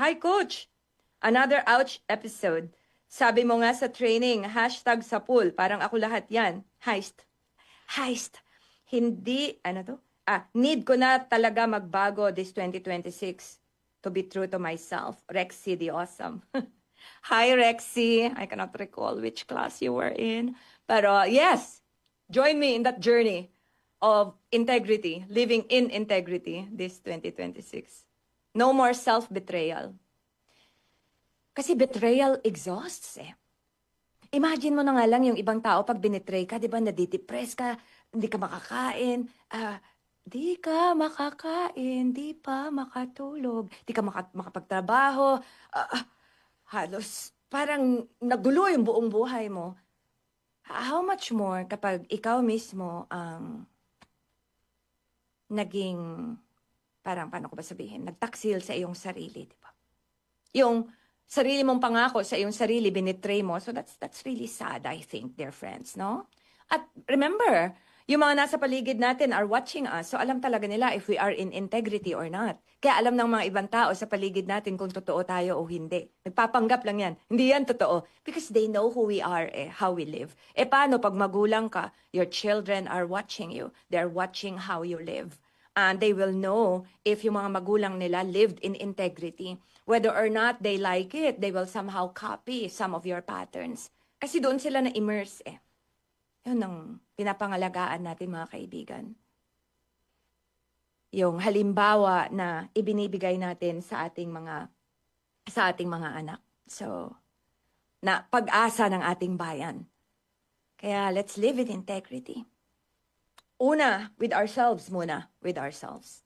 Hi, Coach! Another ouch episode. Sabi mo nga sa training, hashtag sa pool. Parang ako lahat yan. Heist. Heist. Hindi, ano to? Need ko na talaga magbago this 2026 to be true to myself. Rexy the Awesome. Hi, Rexy. I cannot recall which class you were in. Pero yes, join me in that journey of integrity, living in integrity this 2026. No more self-betrayal. Kasi betrayal exhausts eh. Imagine mo na nga lang yung ibang tao pag binitray ka, di ba, nadidepress ka, hindi ka makakain, di ka makakain, di pa makatulog, di ka makapagtrabaho, halos parang nagulo yung buong buhay mo. How much more kapag ikaw mismo ang naging, parang paano ko ba sabihin, nagtaksil sa iyong sarili, di ba? Yung sarili mong pangako sa iyong sarili, binitray mo. So that's really sad, I think, dear friends, no? At remember, yung mga nasa paligid natin are watching us. So alam talaga nila if we are in integrity or not. Kaya alam ng mga ibang tao sa paligid natin kung totoo tayo o hindi. Nagpapanggap lang yan. Hindi yan totoo. Because they know who we are, how we live. Paano pag magulang ka, your children are watching you. They're watching how you live. And they will know if yung mga magulang nila lived in integrity. Whether or not they like it, they will somehow copy some of your patterns. Kasi doon sila na-immerse eh. Yun ang pinapangalagaan natin mga kaibigan. Yung halimbawa na ibinibigay natin sa ating mga anak. So, na pag-asa ng ating bayan. Kaya let's live with integrity. Una, with ourselves muna, with ourselves.